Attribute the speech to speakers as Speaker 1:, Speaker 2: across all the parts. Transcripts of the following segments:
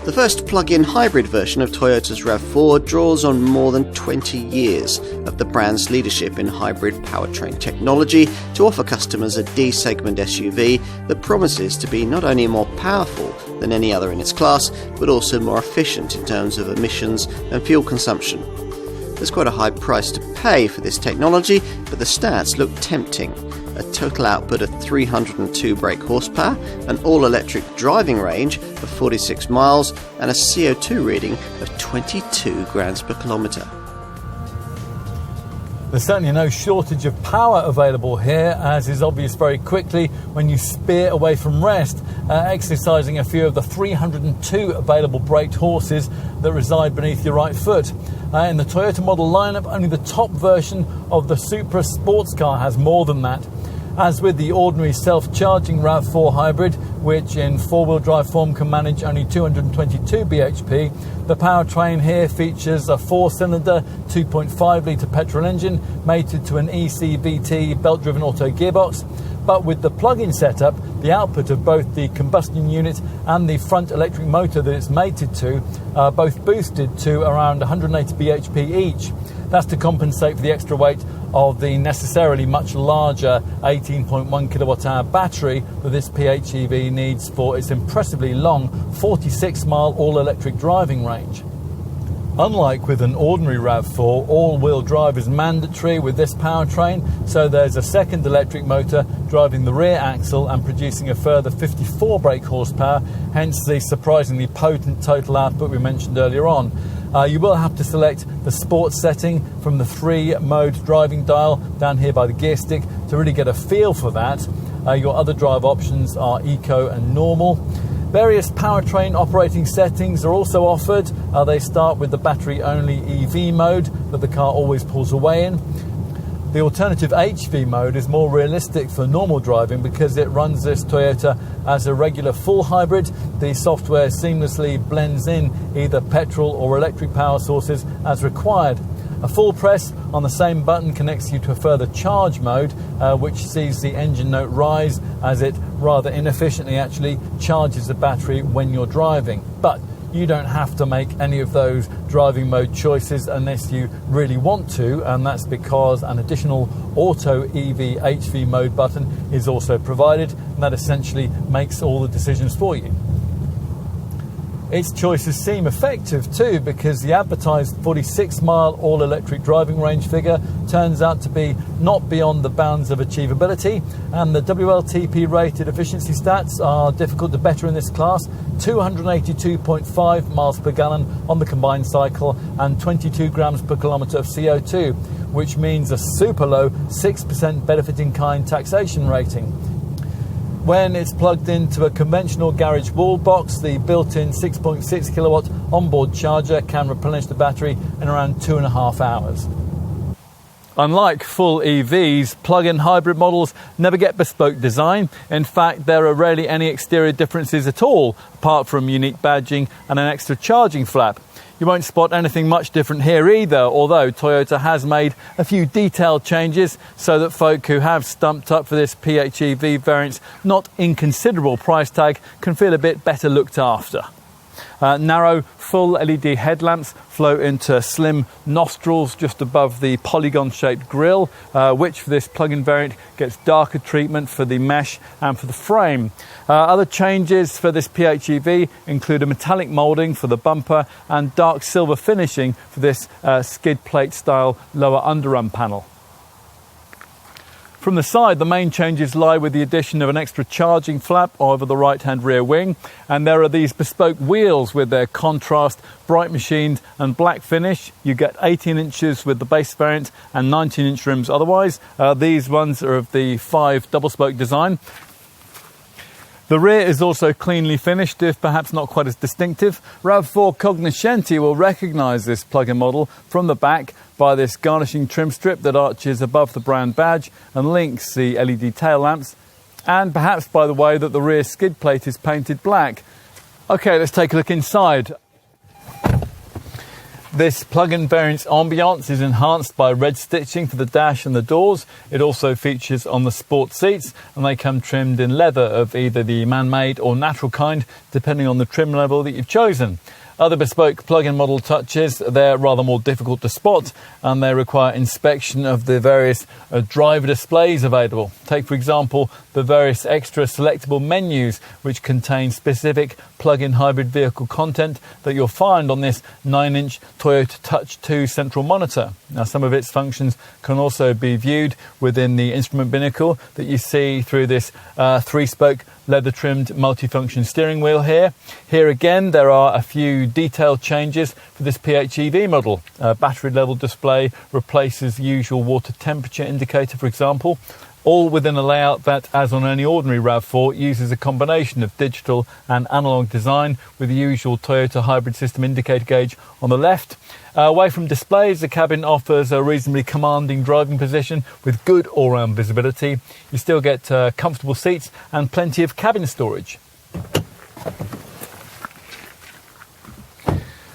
Speaker 1: The first plug-in hybrid version of Toyota's RAV4 draws on more than 20 years of the brand's leadership in hybrid powertrain technology to offer customers a D-segment SUV that promises to be not only more powerful than any other in its class, but also more efficient in terms of emissions and fuel consumption. There's quite a high price to pay for this technology, but the stats look tempting. A total output of 302 brake horsepower, an all-electric driving range of 46 miles, and a CO2 reading of 22 grams per kilometre.
Speaker 2: There's certainly no shortage of power available here, as is obvious very quickly when you spear away from rest, exercising a few of the 302 available braked horses that reside beneath your right foot. In the Toyota model lineup, only the top version of the Supra sports car has more than that. As with the ordinary self-charging RAV4 hybrid, which in four-wheel drive form can manage only 222 bhp, the powertrain here features a four-cylinder 2.5-litre petrol engine mated to an EC-VT belt-driven auto gearbox. But with the plug-in setup, the output of both the combustion unit and the front electric motor that it's mated to are both boosted to around 180 bhp each. That's to compensate for the extra weight of the necessarily much larger 18.1 kilowatt-hour battery that this PHEV needs for its impressively long 46-mile all-electric driving range. Unlike with an ordinary RAV4, all-wheel drive is mandatory with this powertrain, so there's a second electric motor driving the rear axle and producing a further 54 brake horsepower, hence the surprisingly potent total output we mentioned earlier on. You will have to select the sports setting from the 3-mode driving dial down here by the gear stick to really get a feel for that. Your other drive options are eco and normal. Various powertrain operating settings are also offered. They start with the battery-only EV mode that the car always pulls away in. The alternative HV mode is more realistic for normal driving because it runs this Toyota as a regular full hybrid. The software seamlessly blends in either petrol or electric power sources as required. A full press on the same button connects you to a further charge mode, which sees the engine note rise as it rather inefficiently actually charges the battery when you're driving. But you don't have to make any of those driving mode choices unless you really want to, and that's because an additional auto EV HV mode button is also provided, and that essentially makes all the decisions for you. Its choices seem effective too, because the advertised 46-mile all-electric driving range figure turns out to be not beyond the bounds of achievability, and the WLTP-rated efficiency stats are difficult to better in this class: 282.5 miles per gallon on the combined cycle and 22 grams per kilometre of CO2, which means a super low 6% benefit-in-kind taxation rating. When it's plugged into a conventional garage wall box, the built-in 6.6 kilowatt onboard charger can replenish the battery in around 2.5 hours. Unlike full EVs, plug-in hybrid models never get bespoke design. In fact, there are rarely any exterior differences at all, apart from unique badging and an extra charging flap. You won't spot anything much different here either, although Toyota has made a few detailed changes so that folk who have stumped up for this PHEV variant's not inconsiderable price tag can feel a bit better looked after. Narrow full LED headlamps flow into slim nostrils just above the polygon-shaped grille, which for this plug-in variant gets darker treatment for the mesh and for the frame. Other changes for this PHEV include a metallic moulding for the bumper and dark silver finishing for this skid plate style lower underarm panel. From the side, the main changes lie with the addition of an extra charging flap over the right-hand rear wing, and there are these bespoke wheels with their contrast, bright machined and black finish. You get 18 inches with the base variant and 19-inch rims otherwise. These ones are of the 5 double-spoke design. The rear is also cleanly finished, if perhaps not quite as distinctive. RAV4 cognoscenti will recognise this plug-in model from the back by this garnishing trim strip that arches above the brand badge and links the LED tail lamps, and perhaps by the way that the rear skid plate is painted black. Okay, let's take a look inside. This plug-in variant's ambiance is enhanced by red stitching for the dash and the doors. It also features on the sport seats, and they come trimmed in leather of either the man-made or natural kind, depending on the trim level that you've chosen. Other bespoke plug-in model touches, they're rather more difficult to spot, and they require inspection of the various driver displays available. Take, for example, the various extra selectable menus, which contain specific plug-in hybrid vehicle content that you'll find on this 9-inch Toyota Touch 2 central monitor. Now, some of its functions can also be viewed within the instrument binnacle that you see through this 3-spoke leather-trimmed multifunction steering wheel here. Here again, there are a few detailed changes for this PHEV model. Battery level display replaces the usual water temperature indicator, for example, all within a layout that, as on any ordinary RAV4, uses a combination of digital and analog design, with the usual Toyota hybrid system indicator gauge on the left. Away from displays, the cabin offers a reasonably commanding driving position with good all-round visibility. You still get comfortable seats and plenty of cabin storage.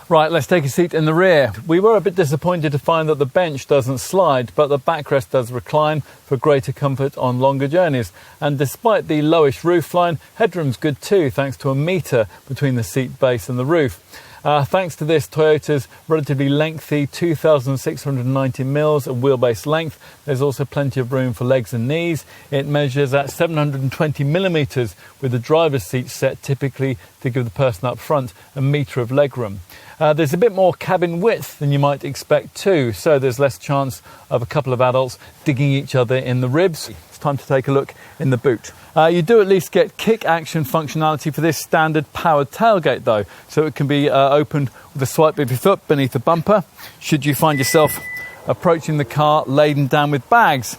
Speaker 2: Right, let's take a seat in the rear. We were a bit disappointed to find that the bench doesn't slide, but the backrest does recline for greater comfort on longer journeys. And despite the lowish roofline, headroom's good too, thanks to a metre between the seat base and the roof. Thanks to this Toyota's relatively lengthy 2,690mm of wheelbase length, there's also plenty of room for legs and knees. It measures at 720mm, with the driver's seat set typically to give the person up front a metre of legroom. There's a bit more cabin width than you might expect too, so there's less chance of a couple of adults digging each other in the ribs. It's time to take a look in the boot. You do at least get kick action functionality for this standard powered tailgate though, so it can be opened with a swipe of your foot beneath the bumper should you find yourself approaching the car laden down with bags.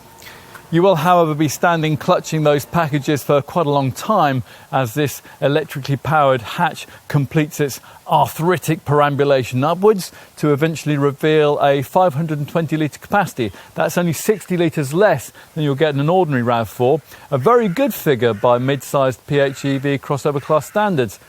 Speaker 2: You will, however, be standing clutching those packages for quite a long time as this electrically powered hatch completes its arthritic perambulation upwards to eventually reveal a 520 litre capacity. That's only 60 litres less than you'll get in an ordinary RAV4, a very good figure by mid-sized PHEV crossover class standards.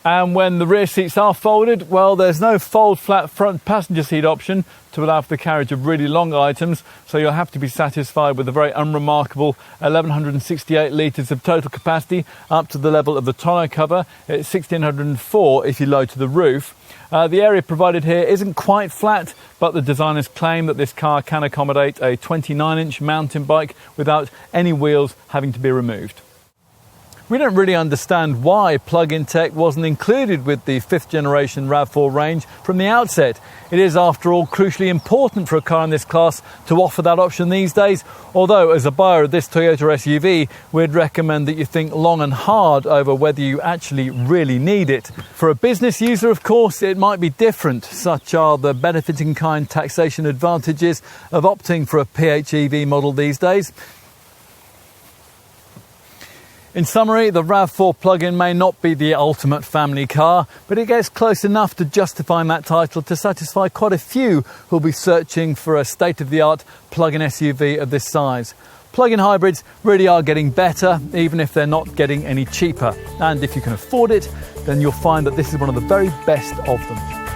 Speaker 2: And when the rear seats are folded, well, there's no fold flat front passenger seat option to allow for the carriage of really long items, so you'll have to be satisfied with a very unremarkable 1,168 litres of total capacity up to the level of the tonneau cover. It's 1,604 if you load to the roof. The area provided here isn't quite flat, but the designers claim that this car can accommodate a 29-inch mountain bike without any wheels having to be removed. We don't really understand why plug-in tech wasn't included with the 5th generation RAV4 range from the outset. It is, after all, crucially important for a car in this class to offer that option these days, although as a buyer of this Toyota SUV, we'd recommend that you think long and hard over whether you actually really need it. For a business user, of course, it might be different. Such are the benefiting kind taxation advantages of opting for a PHEV model these days. In summary, the RAV4 plug-in may not be the ultimate family car, but it gets close enough to justifying that title to satisfy quite a few who'll be searching for a state-of-the-art plug-in SUV of this size. Plug-in hybrids really are getting better, even if they're not getting any cheaper. And if you can afford it, then you'll find that this is one of the very best of them.